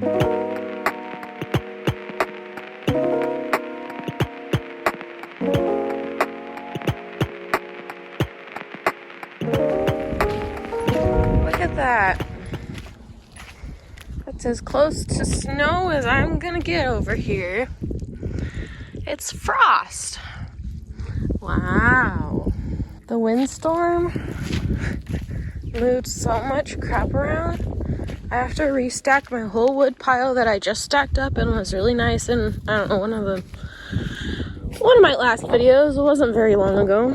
Look at that. That's as close to snow as I'm gonna get over here. It's frost. Wow. The windstorm moved so much crap around. I have to restack my whole wood pile that I just stacked up and was really nice. And I don't know, one of my last videos, it wasn't very long ago.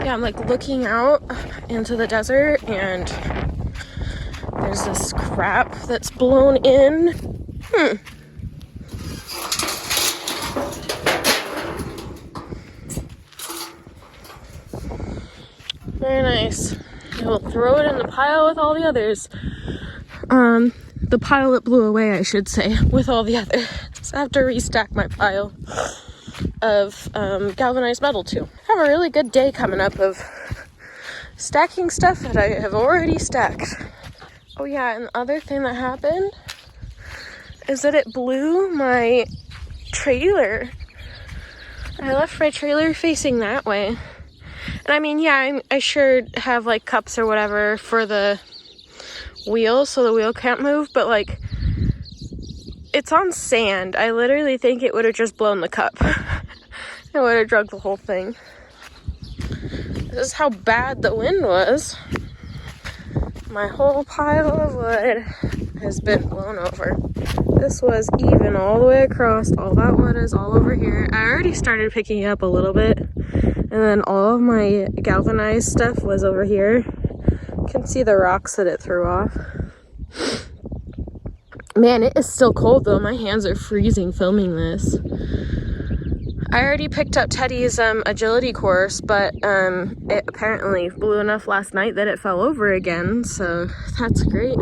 Yeah, I'm like looking out into the desert and there's this crap that's blown in. Very nice. I will throw it in the pile with all the others. The pile that blew away, I should say, with all the others. So I have to restack my pile of galvanized metal too. I have a really good day coming up of stacking stuff that I have already stacked. Oh yeah, and the other thing that happened is that it blew my trailer. I left my trailer facing that way. And I mean, yeah, I sure have like cups or whatever for the wheel so the wheel can't move, but like it's on sand. I literally think it would have just blown the cup. It would have dragged the whole thing. This is how bad the wind was. My whole pile of wood has been blown over. This was even all the way across. All that wood is all over here. I already started picking up a little bit. And then all of my galvanized stuff was over here. You can see the rocks that it threw off. Man, it is still cold though. My hands are freezing filming this. I already picked up Teddy's agility course, but it apparently blew enough last night that it fell over again, so that's great.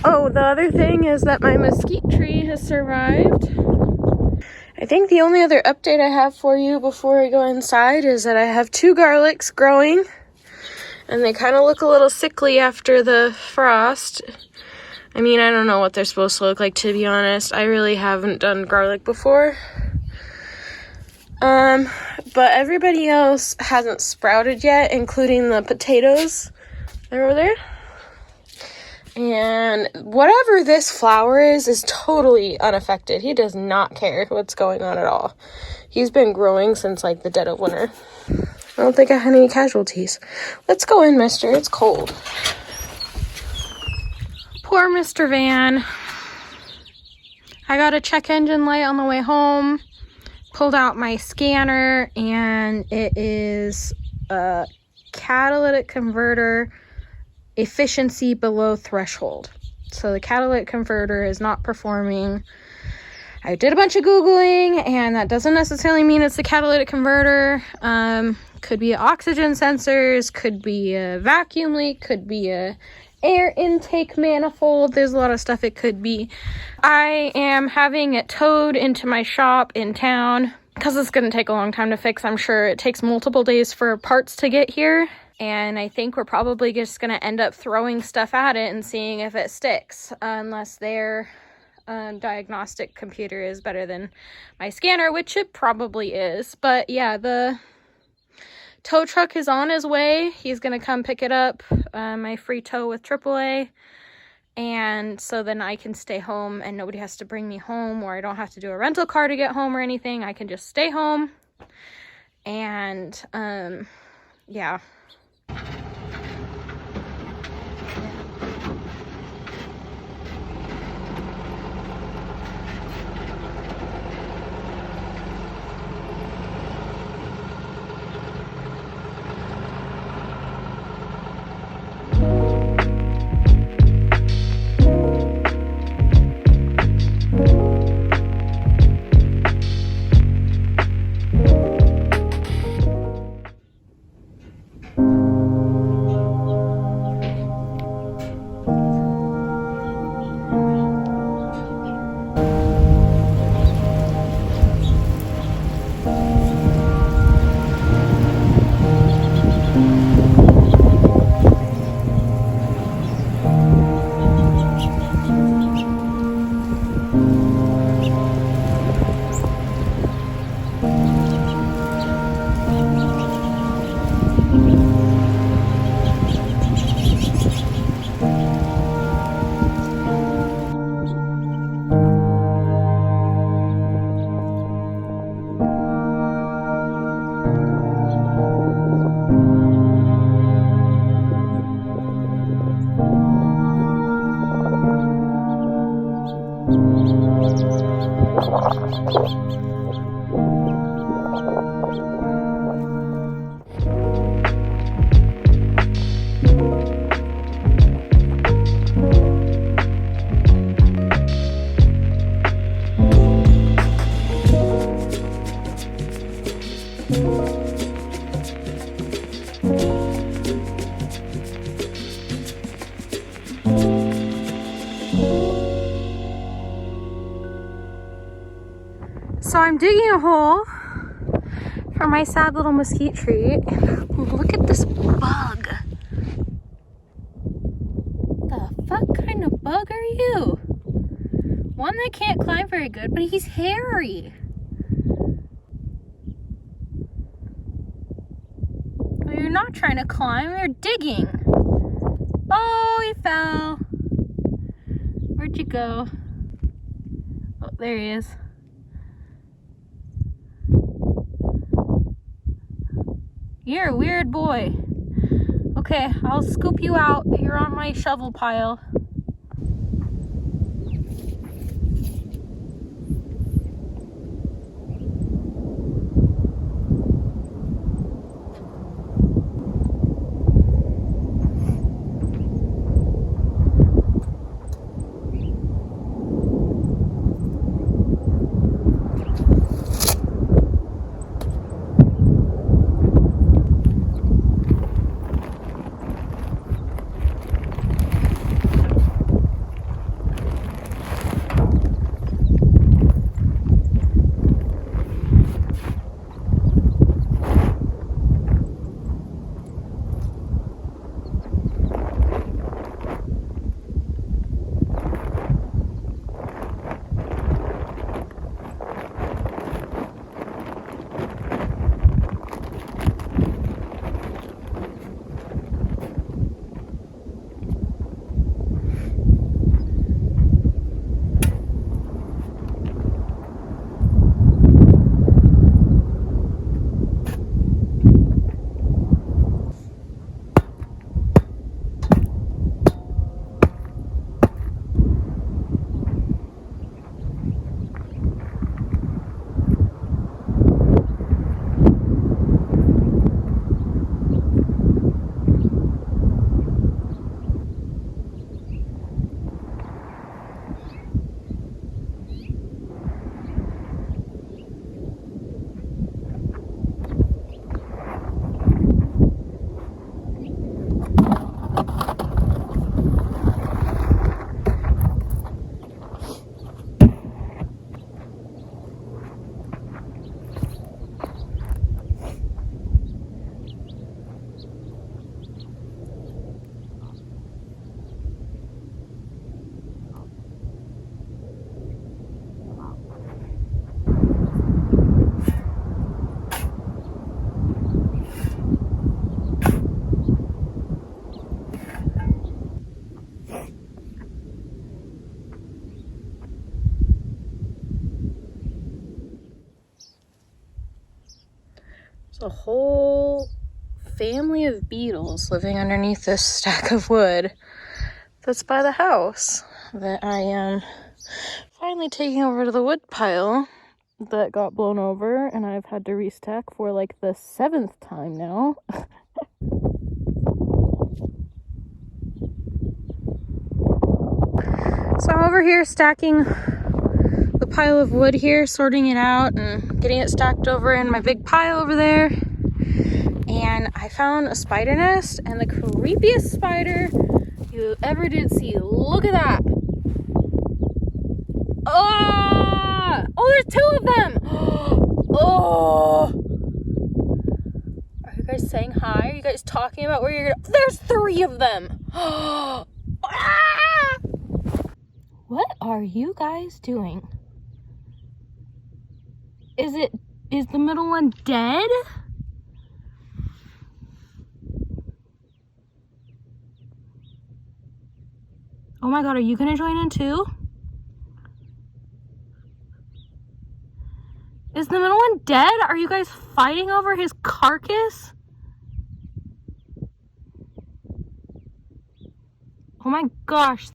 Oh, the other thing is that my mesquite tree has survived. I think the only other update I have for you before I go inside is that I have 2 garlics growing, and they kind of look a little sickly after the frost. I mean, I don't know what they're supposed to look like, to be honest. I really haven't done garlic before. But everybody else hasn't sprouted yet, including the potatoes. They're over there. And whatever this flower is totally unaffected. He does not care what's going on at all. He's been growing since like the dead of winter. I don't think I had any casualties. Let's go in, mister. It's cold. Poor Mr. Van. I got a check engine light on the way home. Pulled out my scanner, and it is a catalytic converter efficiency below threshold. So the catalytic converter is not performing. I did a bunch of Googling, and that doesn't necessarily mean it's the catalytic converter. Could be oxygen sensors, could be a vacuum leak, could be a air intake manifold. There's a lot of stuff it could be. I am having it towed into my shop in town because it's going to take a long time to fix. I'm sure it takes multiple days for parts to get here. And I think we're probably just going to end up throwing stuff at it and seeing if it sticks. Unless their diagnostic computer is better than my scanner, which it probably is. But yeah, the tow truck is on his way. He's going to come pick it up. My free tow with AAA. And so then I can stay home and nobody has to bring me home, or I don't have to do a rental car to get home or anything. I can just stay home. And yeah. So I'm digging a hole for my sad little mesquite tree. Look at this bug. The fuck kind of bug are you? One that can't climb very good, but he's hairy. Well, you're not trying to climb, you're digging. Oh, he fell. Where'd you go? Oh, there he is. You're a weird boy. Okay, I'll scoop you out. You're on my shovel pile. A whole family of beetles living underneath this stack of wood that's by the house that I am finally taking over to the wood pile that got blown over, and I've had to restack for like the 7th time now. So I'm over here stacking the pile of wood here, sorting it out and getting it stacked over in my big pile over there. And I found a spider nest, and the creepiest spider you ever did see. Look at that. Oh, there's 2 of them. Oh, are you guys saying hi? Are you guys talking about where you're gonna... There's 3 of them. What are you guys doing? Is the middle one dead? Oh my god, are you gonna join in too? Is the middle one dead? Are you guys fighting over his carcass? Oh my gosh.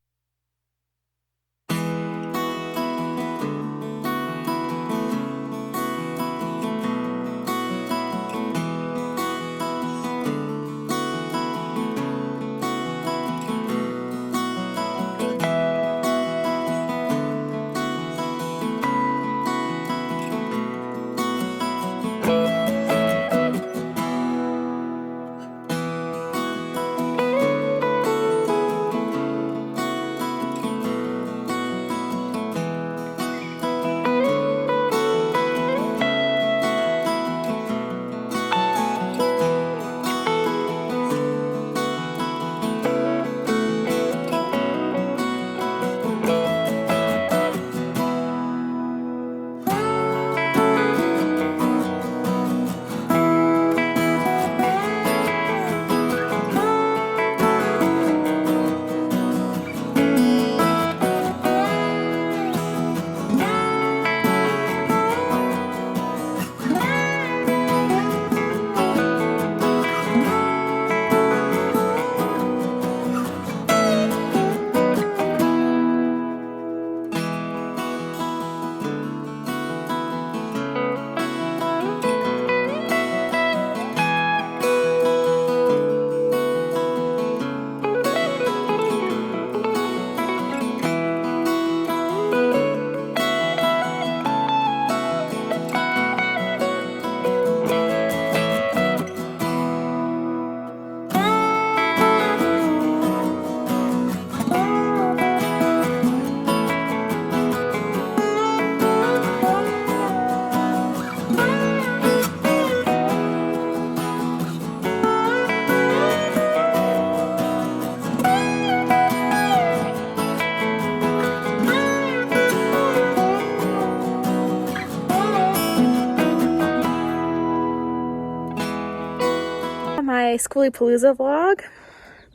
Schoolypalooza vlog,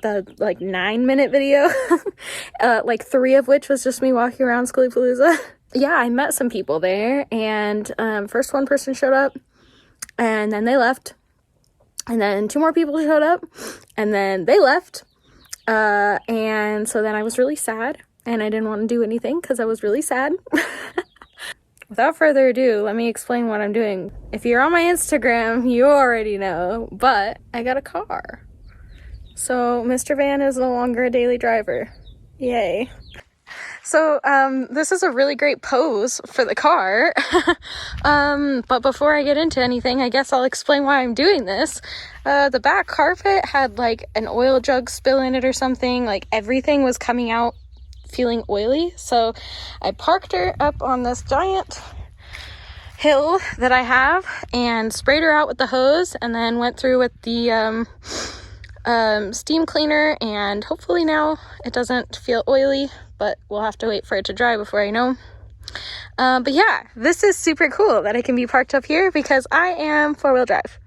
the like 9-minute video, like 3 of which was just me walking around Schoolypalooza. Yeah, I met some people there, and first one person showed up, and then they left, and then 2 more people showed up, and then they left, and so then I was really sad, and I didn't want to do anything because I was really sad. Without further ado, let me explain what I'm doing. If you're on my Instagram, you already know, but I got a car. So Mr. Van is no longer a daily driver. Yay. So this is a really great pose for the car. But before I get into anything, I guess I'll explain why I'm doing this. The back carpet had like an oil jug spill in it or something. Like everything was coming out feeling oily. So I parked her up on this giant hill that I have and sprayed her out with the hose, and then went through with the steam cleaner, and hopefully now it doesn't feel oily, but we'll have to wait for it to dry before I know. But yeah, this is super cool that I can be parked up here because I am 4-wheel drive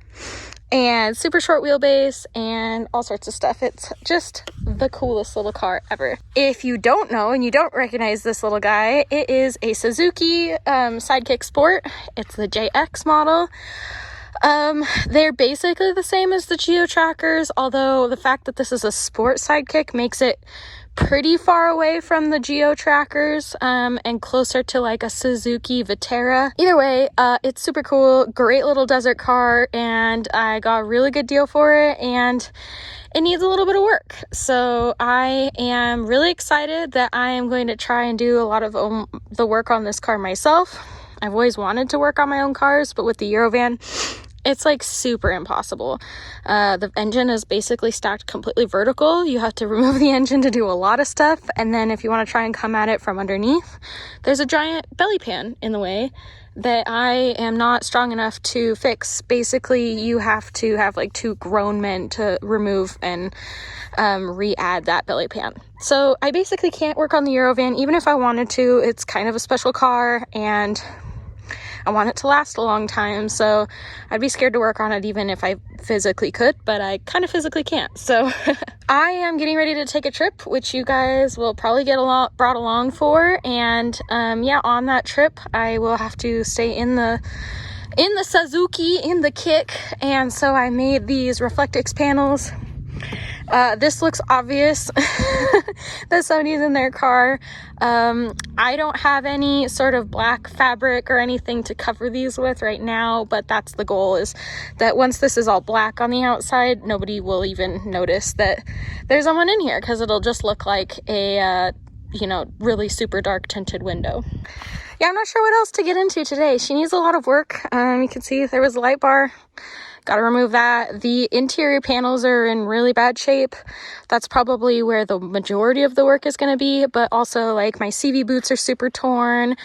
and super short wheelbase and all sorts of stuff. It's just the coolest little car ever. If you don't know and you don't recognize this little guy, it is a Suzuki Sidekick Sport. It's the JX model. They're basically the same as the Geo Trackers, although the fact that this is a sport sidekick makes it pretty far away from the Geo Trackers, and closer to like a Suzuki Vitara. Either way, it's super cool, great little desert car, and I got a really good deal for it, and it needs a little bit of work. So I am really excited that I am going to try and do a lot of the work on this car myself. I've always wanted to work on my own cars, but with the Eurovan, it's like super impossible. The engine is basically stacked completely vertical. You have to remove the engine to do a lot of stuff. And then if you want to try and come at it from underneath, there's a giant belly pan in the way that I am not strong enough to fix. Basically, you have to have like 2 grown men to remove and re-add that belly pan. So I basically can't work on the Eurovan, even if I wanted to. It's kind of a special car, and I want it to last a long time, so I'd be scared to work on it even if I physically could, but I kind of physically can't. So I am getting ready to take a trip, which you guys will probably get brought along for, and yeah, on that trip I will have to stay in the Suzuki, in the Kick, and so I made these Reflectix panels. This looks obvious that somebody's in their car. I don't have any sort of black fabric or anything to cover these with right now, but that's the goal, is that once this is all black on the outside, nobody will even notice that there's someone in here, because it'll just look like a, really super dark tinted window. Yeah, I'm not sure what else to get into today. She needs a lot of work. You can see there was a light bar. Got to remove that. The interior panels are in really bad shape. That's probably where the majority of the work is going to be, but also like my CV boots are super torn,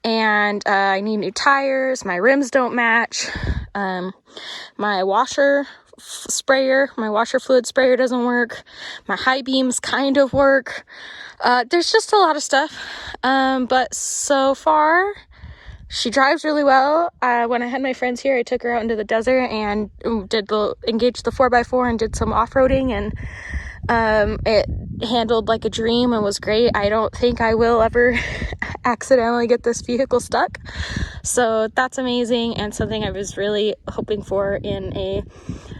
and I need new tires. My rims don't match. My washer fluid sprayer doesn't work. My high beams kind of work. There's just a lot of stuff. But so far, she drives really well. When I had my friends here, I took her out into the desert and engaged the 4x4 and did some off-roading, and it handled like a dream and was great. I don't think I will ever accidentally get this vehicle stuck. So that's amazing, and something I was really hoping for in a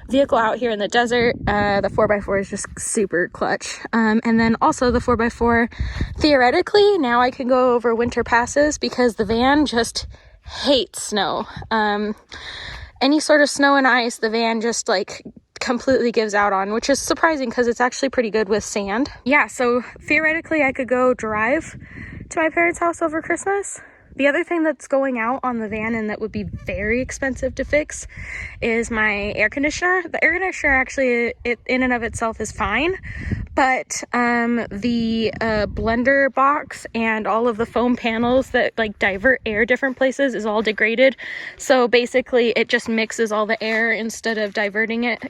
vehicle out here in the desert. The 4x4 is just super clutch. And then also the 4x4, theoretically, now I can go over winter passes because the van just hates snow. Any sort of snow and ice, the van just like completely gives out on, which is surprising because it's actually pretty good with sand. Yeah, so theoretically I could go drive to my parents' house over Christmas. The other thing that's going out on the van and that would be very expensive to fix is my air conditioner. The air conditioner actually, in and of itself is fine, but the blender box and all of the foam panels that like divert air different places is all degraded. So basically it just mixes all the air instead of diverting it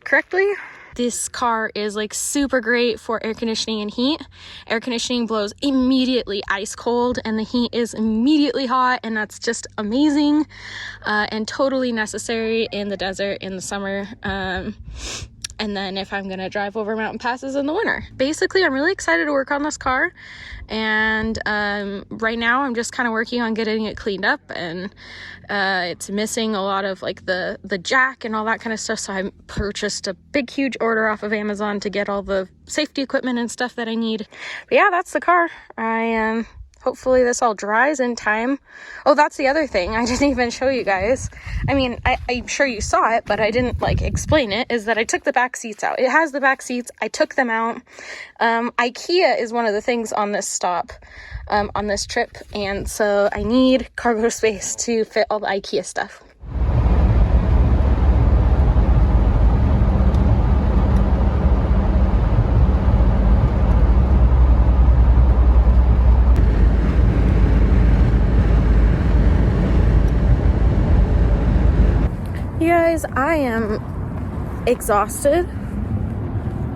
correctly. This car is like super great for air conditioning and heat. Air conditioning blows immediately ice cold and the heat is immediately hot, and that's just amazing and totally necessary in the desert in the summer. and then if I'm gonna drive over mountain passes in the winter. Basically, I'm really excited to work on this car, and right now I'm just kind of working on getting it cleaned up, and it's missing a lot of like the jack and all that kind of stuff, so I purchased a big huge order off of Amazon to get all the safety equipment and stuff that I need. But yeah, that's the car. Hopefully this all dries in time. Oh, that's the other thing I didn't even show you guys. I mean, I'm sure you saw it, but I didn't like explain it, is that I took the back seats out. It has the back seats. I took them out. IKEA is one of the things on this stop, on this trip. And so I need cargo space to fit all the IKEA stuff. You guys, I am exhausted.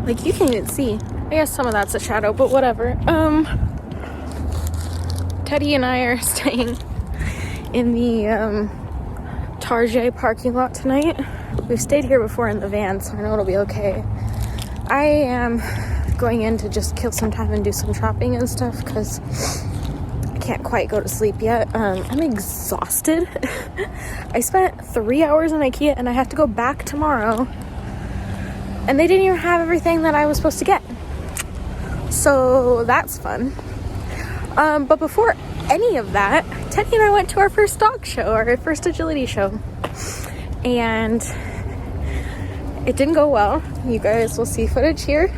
Like, you can even see. I guess some of that's a shadow, but whatever. Teddy and I are staying in the Target parking lot tonight. We've stayed here before in the van, so I know it'll be okay. I am going in to just kill some time and do some shopping and stuff, because I can't quite go to sleep yet. I'm exhausted. I spent 3 hours in IKEA, and I have to go back tomorrow, and they didn't even have everything that I was supposed to get, so that's fun. But before any of that, Teddy and I went to our first dog show, our first agility show, and it didn't go well. You guys will see footage here.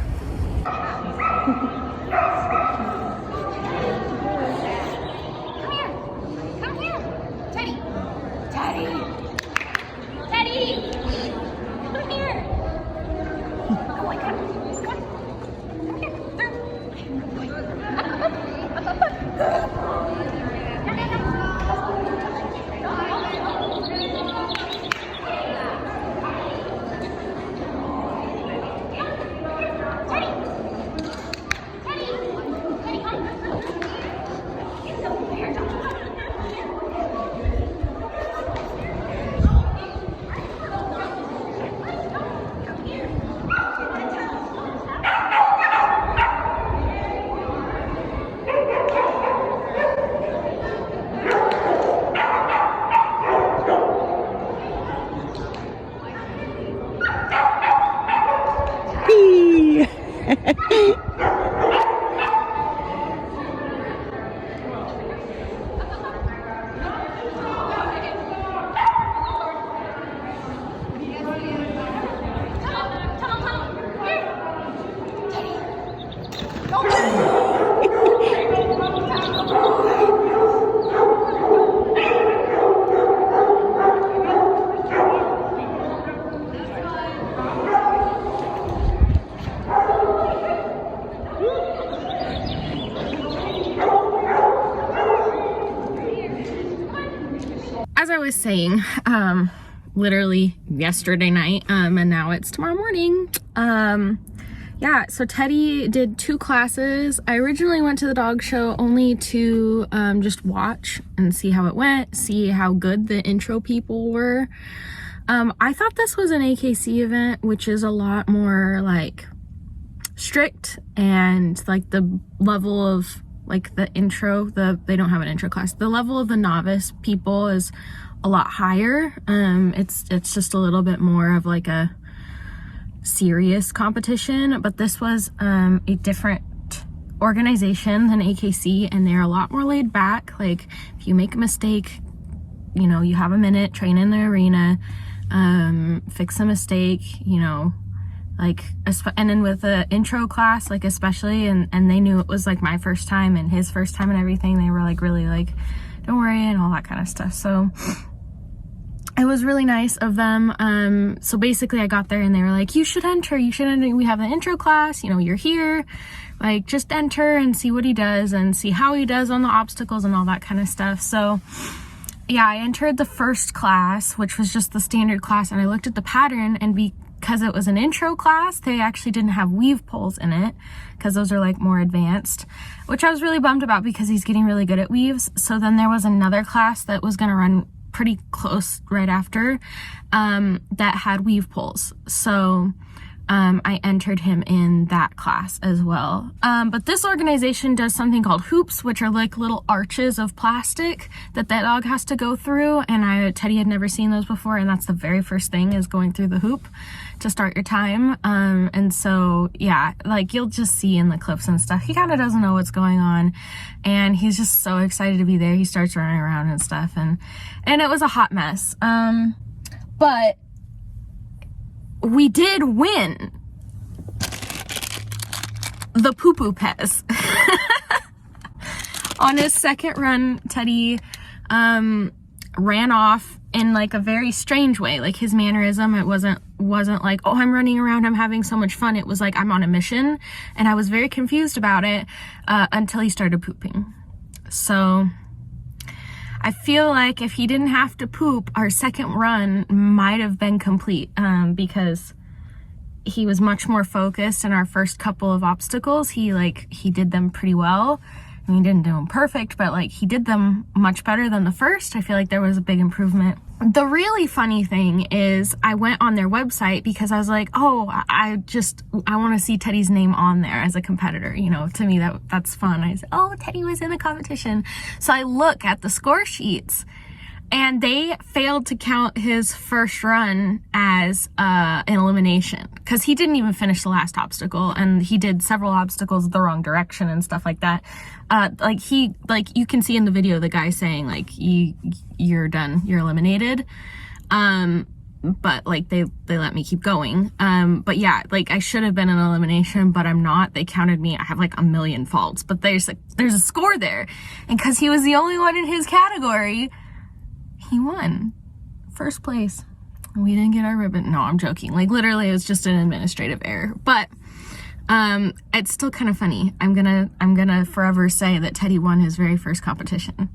As I was saying, literally yesterday night, and now it's tomorrow morning. Yeah, so Teddy did 2 classes. I originally went to the dog show only to just watch and see how it went, see how good the intro people were. I thought this was an AKC event, which is a lot more like strict, and like the level of like the intro, they don't have an intro class. The level of the novice people is a lot higher. It's just a little bit more of like a serious competition, but this was a different organization than AKC, and they're a lot more laid back. Like, if you make a mistake, you know, you have a minute, train in the arena, fix a mistake, you know, like, and then with the intro class, like, especially, and they knew it was like my first time and his first time and everything, they were like really like, don't worry, and all that kind of stuff. So it was really nice of them. So basically I got there and they were like, you should enter, we have an intro class, you know, you're here, like, just enter and see what he does and see how he does on the obstacles and all that kind of stuff. So yeah, I entered the first class, which was just the standard class, and I looked at the pattern, and because it was an intro class, they actually didn't have weave poles in it, because those are like more advanced, which I was really bummed about because he's getting really good at weaves. So then there was another class that was going to run pretty close right after, that had weave poles. So I entered him in that class as well. But this organization does something called hoops, which are like little arches of plastic that dog has to go through. And Teddy had never seen those before. And that's the very first thing, is going through the hoop to start your time. And so, yeah, like you'll just see in the clips and stuff, he kind of doesn't know what's going on. And he's just so excited to be there. He starts running around and stuff. And it was a hot mess. But we did win the poo-poo pez. On his second run, Teddy ran off in like a very strange way. Like his mannerism, it wasn't like, oh, I'm running around, I'm having so much fun. It was like, I'm on a mission. And I was very confused about it until he started pooping. So I feel like if he didn't have to poop, our second run might have been complete, because he was much more focused in our first couple of obstacles. He did them pretty well. I mean, he didn't do them perfect, but like he did them much better than the first. I feel like there was a big improvement. The really funny thing is I went on their website because I was like, oh, I want to see Teddy's name on there as a competitor. You know, to me, that's fun. I said, oh, Teddy was in the competition. So I look at the score sheets, and they failed to count his first run as an elimination, because he didn't even finish the last obstacle, and he did several obstacles the wrong direction and stuff like that. You can see in the video the guy saying like, you're done, you're eliminated. But like they let me keep going. But yeah, like I should have been an elimination, but I'm not. They counted me. I have like a million faults, but there's a score there, and because he was the only one in his category, he won first place. We didn't get our ribbon. No, I'm joking. Like literally, it was just an administrative error. But it's still kind of funny. I'm gonna forever say that Teddy won his very first competition.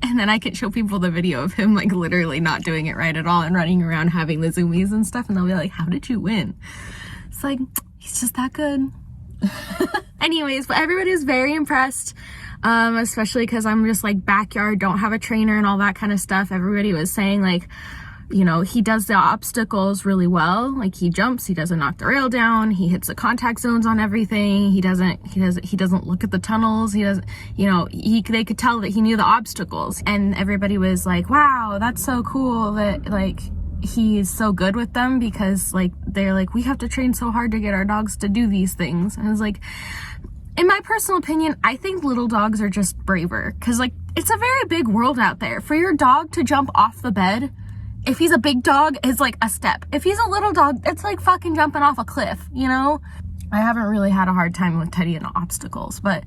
And then I could show people the video of him like literally not doing it right at all and running around having the zoomies and stuff, and they'll be like, how did you win? It's like, he's just that good. Anyways, but everybody's very impressed. Especially because I'm just like backyard, don't have a trainer and all that kind of stuff. Everybody was saying like, you know, he does the obstacles really well. Like he jumps, he doesn't knock the rail down, he hits the contact zones on everything. He doesn't look at the tunnels. He doesn't, you know, they could tell that he knew the obstacles. And everybody was like, wow, that's so cool that like he's so good with them, because like they're like, we have to train so hard to get our dogs to do these things. And I was like, in my personal opinion, I think little dogs are just braver, because like it's a very big world out there. For your dog to jump off the bed, if he's a big dog, is like a step. If he's a little dog, it's like fucking jumping off a cliff, you know? I haven't really had a hard time with Teddy and obstacles, but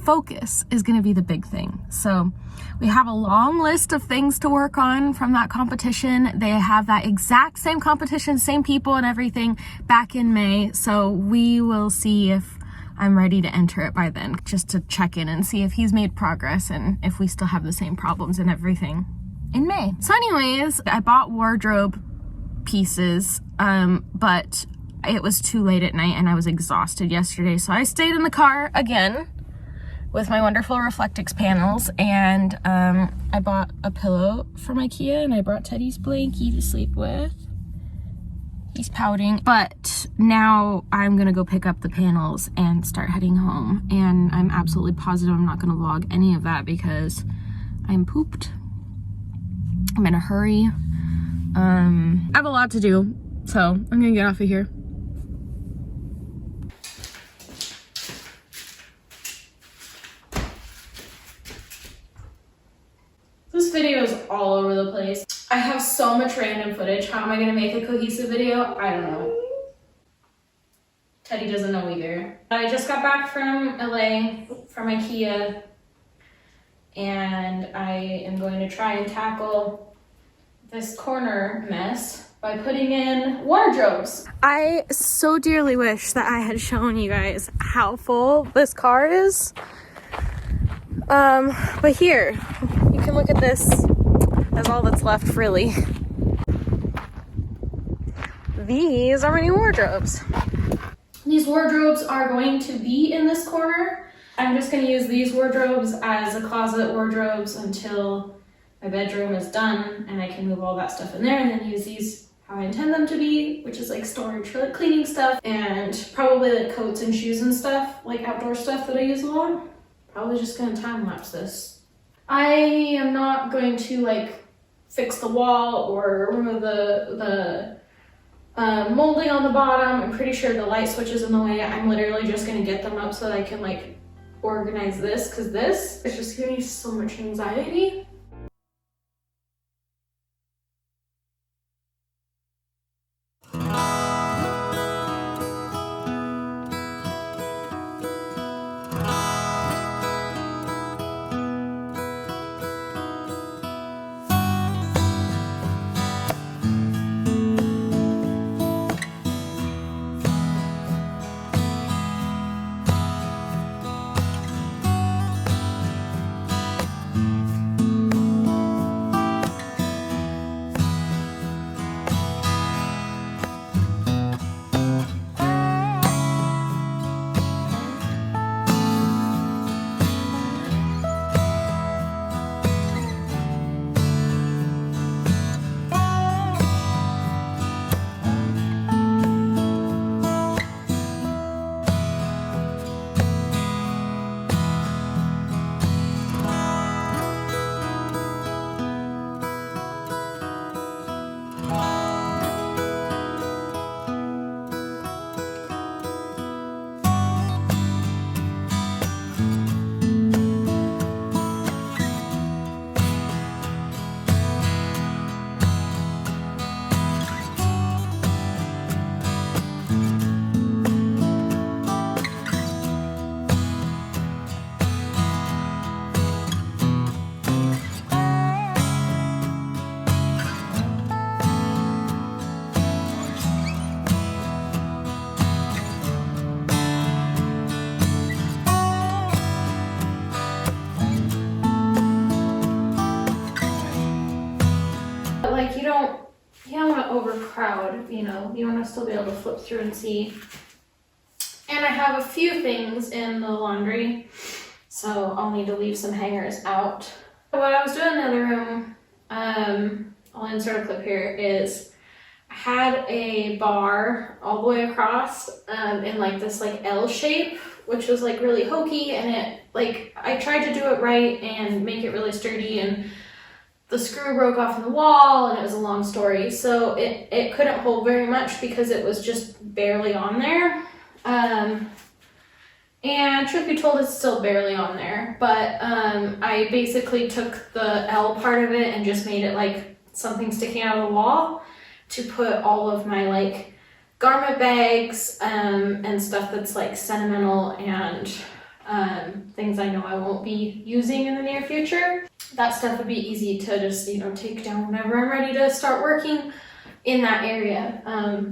focus is going to be the big thing. So we have a long list of things to work on from that competition. They have that exact same competition, same people and everything back in May. So we will see if I'm ready to enter it by then, just to check in and see if he's made progress and if we still have the same problems and everything in May. So anyways, I bought wardrobe pieces, but it was too late at night and I was exhausted yesterday. So I stayed in the car again with my wonderful Reflectix panels, and I bought a pillow from IKEA, and I brought Teddy's blankie to sleep with. He's pouting, but now I'm gonna go pick up the panels and start heading home. And I'm absolutely positive I'm not gonna vlog any of that because I'm pooped. I'm in a hurry. I have a lot to do, so I'm gonna get off of here. This video is all over the place. I have so much random footage. How am I gonna make a cohesive video? I don't know. Teddy doesn't know either. I just got back from LA, from IKEA, and I am going to try and tackle this corner mess by putting in wardrobes. I so dearly wish that I had shown you guys how full this car is. But here, you can look at this as all that's left, really. These are my new wardrobes. These wardrobes are going to be in this corner. I'm just gonna use these wardrobes as a closet wardrobes until my bedroom is done and I can move all that stuff in there, and then use these how I intend them to be, which is like storage for like cleaning stuff and probably like coats and shoes and stuff, like outdoor stuff that I use a lot. Probably just gonna time lapse this. I am not going to like fix the wall or remove the molding on the bottom. I'm pretty sure the light switch is in the way. I'm literally just gonna get them up so that I can like organize this, because this is just giving me so much anxiety. Like you don't want to overcrowd, you know, you want to still be able to flip through and see. And I have a few things in the laundry, so I'll need to leave some hangers out. What I was doing in the other room, I'll insert a clip here, is I had a bar all the way across in like this like L shape, which was like really hokey, and it like I tried to do it right and make it really sturdy, and the screw broke off in the wall and it was a long story, so it couldn't hold very much because it was just barely on there. And truth be told, it's still barely on there, but I basically took the L part of it and just made it like something sticking out of the wall to put all of my like garment bags and stuff that's like sentimental and things I know I won't be using in the near future. That stuff would be easy to just, you know, take down whenever I'm ready to start working in that area.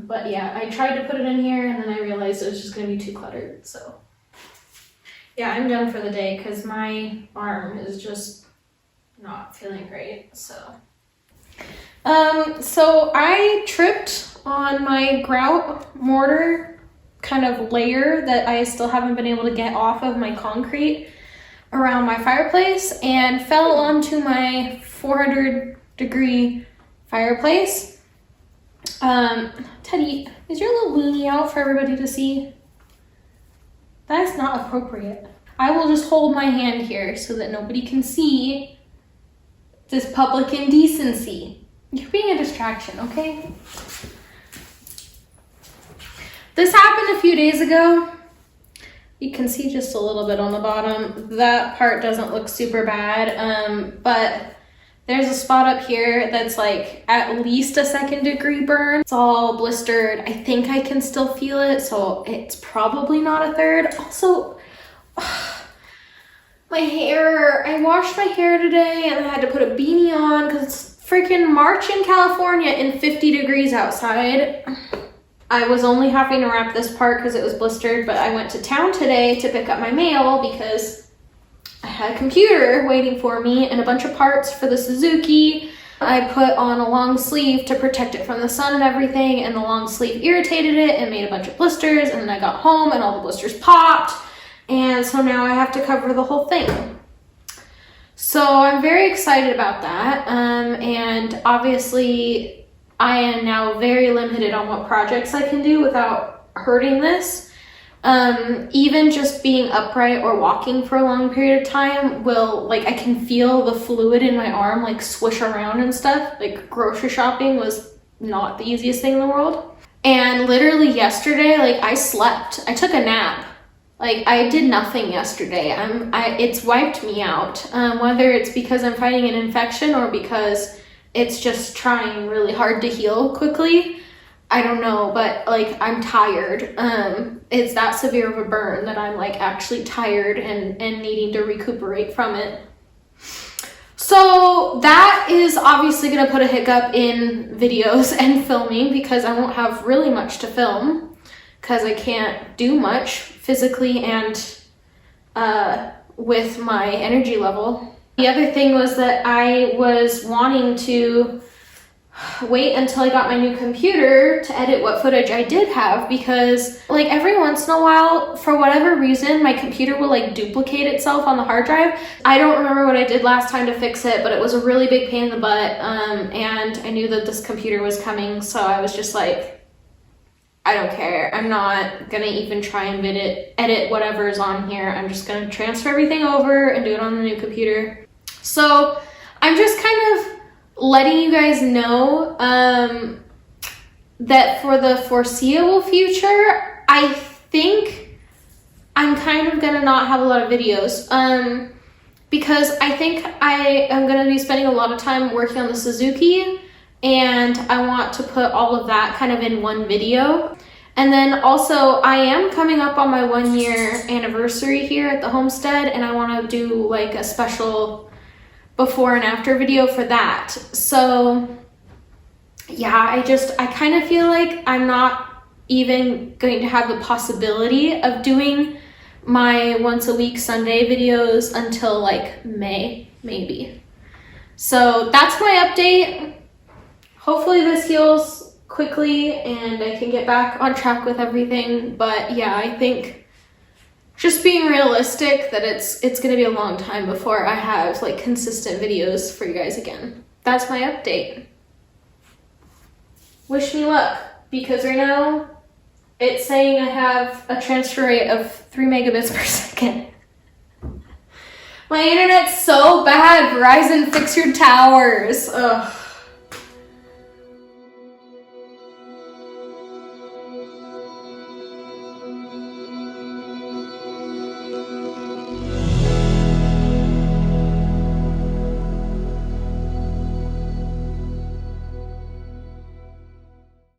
But yeah, I tried to put it in here and then I realized it was just going to be too cluttered. So yeah, I'm done for the day because my arm is just not feeling great. So I tripped on my grout mortar kind of layer that I still haven't been able to get off of my concrete around my fireplace and fell onto my 400-degree fireplace. Teddy, is your little weenie out for everybody to see? That is not appropriate. I will just hold my hand here so that nobody can see this public indecency. You're being a distraction, okay? This happened a few days ago. You can see just a little bit on the bottom. That part doesn't look super bad, but there's a spot up here that's like at least a 2nd-degree burn. It's all blistered. I think I can still feel it, so it's probably not a 3rd. Also, my hair. I washed my hair today and I had to put a beanie on because it's freaking March in California and 50 degrees outside. I was only having to wrap this part because it was blistered, but I went to town today to pick up my mail because I had a computer waiting for me and a bunch of parts for the Suzuki. I put on a long sleeve to protect it from the sun and everything, and the long sleeve irritated it and made a bunch of blisters, and then I got home and all the blisters popped, and so now I have to cover the whole thing. So I'm very excited about that, and obviously I am now very limited on what projects I can do without hurting this. Even just being upright or walking for a long period of time will, like, I can feel the fluid in my arm like swish around and stuff. Like, grocery shopping was not the easiest thing in the world. And literally yesterday, like, I slept. I took a nap. Like, I did nothing yesterday. It's wiped me out. Whether it's because I'm fighting an infection or because it's just trying really hard to heal quickly, I don't know, but like, I'm tired. It's that severe of a burn that I'm like actually tired and needing to recuperate from it. So that is obviously gonna put a hiccup in videos and filming because I won't have really much to film because I can't do much physically and with my energy level. The other thing was that I was wanting to wait until I got my new computer to edit what footage I did have, because like every once in a while, for whatever reason, my computer will like duplicate itself on the hard drive. I don't remember what I did last time to fix it, but it was a really big pain in the butt, and I knew that this computer was coming, so I was just like, I don't care. I'm not gonna even try and edit whatever's on here. I'm just gonna transfer everything over and do it on the new computer. So I'm just kind of letting you guys know that for the foreseeable future, I think I'm kind of gonna not have a lot of videos because I think I am gonna be spending a lot of time working on the Suzuki, and I want to put all of that kind of in one video. And then also I am coming up on my 1-year anniversary here at the homestead, and I want to do like a special before and after video for that. So yeah, I kind of feel like I'm not even going to have the possibility of doing my once a week Sunday videos until like May, maybe. So that's my update. Hopefully this heals quickly and I can get back on track with everything. But yeah, I think just being realistic that it's gonna be a long time before I have like consistent videos for you guys again. That's my update. Wish me luck, because right now it's saying I have a transfer rate of 3 megabits per second. My internet's so bad. Verizon, fix your towers. Ugh.